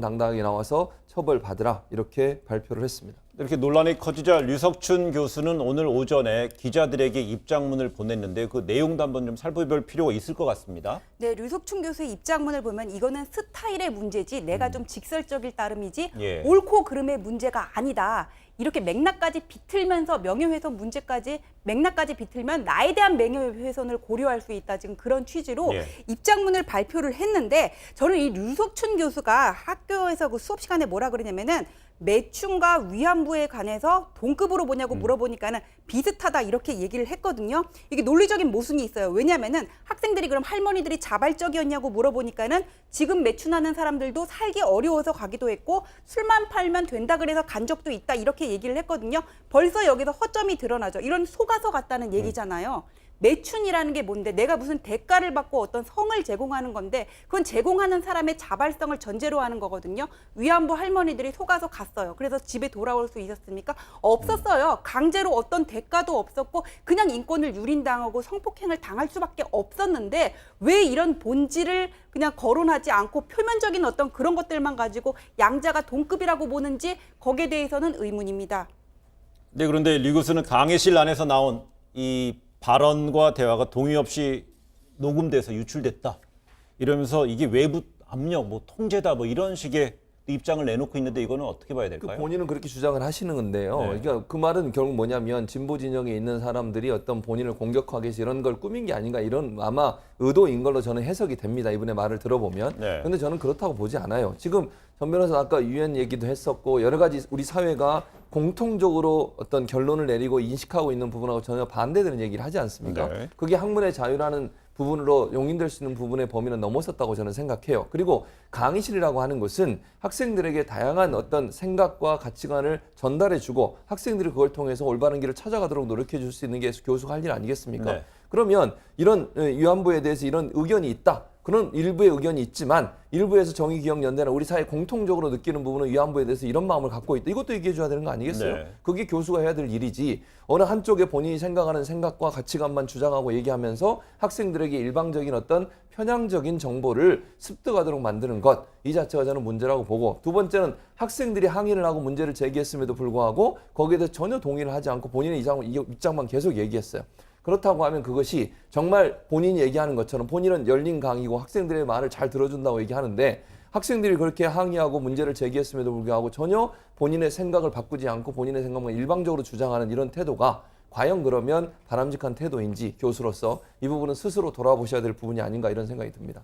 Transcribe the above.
당당하게 나와서 처벌받으라 이렇게 발표를 했습니다. 이렇게 논란이 커지자 류석춘 교수는 오늘 오전에 기자들에게 입장문을 보냈는데 그 내용도 한번 좀 살펴볼 필요가 있을 것 같습니다. 네, 류석춘 교수의 입장문을 보면 이거는 스타일의 문제지 내가 좀 직설적일 따름이지 예. 옳고 그름의 문제가 아니다. 이렇게 맥락까지 비틀면서 명예훼손 문제까지 맥락까지 비틀면 나에 대한 명예훼손을 고려할 수 있다. 지금 그런 취지로 예. 입장문을 발표를 했는데 저는 이 류석춘 교수가 학교에서 그 수업 시간에 뭐라 그러냐면은 매춘과 위안부에 관해서 동급으로 보냐고 물어보니까는 비슷하다 이렇게 얘기를 했거든요. 이게 논리적인 모순이 있어요. 왜냐하면은 학생들이 그럼 할머니들이 자발적이었냐고 물어보니까는 지금 매춘하는 사람들도 살기 어려워서 가기도 했고 술만 팔면 된다 그래서 간 적도 있다 이렇게 얘기를 했거든요. 벌써 여기서 허점이 드러나죠. 이런 속아서 같다는 얘기잖아요. 매춘이라는 게 뭔데 내가 무슨 대가를 받고 어떤 성을 제공하는 건데 그건 제공하는 사람의 자발성을 전제로 하는 거거든요. 위안부 할머니들이 속아서 갔어요. 그래서 집에 돌아올 수 있었습니까? 없었어요. 강제로 어떤 대가도 없었고 그냥 인권을 유린당하고 성폭행을 당할 수밖에 없었는데 왜 이런 본질을 그냥 거론하지 않고 표면적인 어떤 그런 것들만 가지고 양자가 동급이라고 보는지 거기에 대해서는 의문입니다. 네, 그런데 류 교수는 강의실 안에서 나온 이 발언과 대화가 동의 없이 녹음돼서 유출됐다. 이러면서 이게 외부 압력, 뭐 통제다, 뭐 이런 식의 입장을 내놓고 있는데 이거는 어떻게 봐야 될까요? 본인은 그렇게 주장을 하시는 건데요. 네. 그러니까 그 말은 결국 뭐냐면 진보 진영에 있는 사람들이 어떤 본인을 공격하기 위해서 이런 걸 꾸민 게 아닌가 이런 아마 의도인 걸로 저는 해석이 됩니다. 이분의 말을 들어보면. 네. 그런데 저는 그렇다고 보지 않아요. 지금 전 변호사 아까 유엔 얘기도 했었고 여러 가지 우리 사회가 공통적으로 어떤 결론을 내리고 인식하고 있는 부분하고 전혀 반대되는 얘기를 하지 않습니까? 네. 그게 학문의 자유라는 부분으로 용인될 수 있는 부분의 범위는 넘어섰다고 저는 생각해요. 그리고 강의실이라고 하는 것은 학생들에게 다양한 어떤 생각과 가치관을 전달해주고 학생들이 그걸 통해서 올바른 길을 찾아가도록 노력해 줄 수 있는 게 교수가 할 일 아니겠습니까? 네. 그러면 이런 위안부에 대해서 이런 의견이 있다. 그런 일부의 의견이 있지만 일부에서 정의기억연대나 우리 사회 공통적으로 느끼는 부분은 위안부에 대해서 이런 마음을 갖고 있다. 이것도 얘기해 줘야 되는 거 아니겠어요? 네. 그게 교수가 해야 될 일이지. 어느 한쪽에 본인이 생각하는 생각과 가치관만 주장하고 얘기하면서 학생들에게 일방적인 어떤 편향적인 정보를 습득하도록 만드는 것. 이 자체가 저는 문제라고 보고 두 번째는 학생들이 항의를 하고 문제를 제기했음에도 불구하고 거기에 대해서 전혀 동의를 하지 않고 본인의 입장만 계속 얘기했어요. 그렇다고 하면 그것이 정말 본인이 얘기하는 것처럼 본인은 열린 강의고 학생들의 말을 잘 들어준다고 얘기하는데 학생들이 그렇게 항의하고 문제를 제기했음에도 불구하고 전혀 본인의 생각을 바꾸지 않고 본인의 생각만 일방적으로 주장하는 이런 태도가 과연 그러면 바람직한 태도인지 교수로서 이 부분은 스스로 돌아보셔야 될 부분이 아닌가 이런 생각이 듭니다.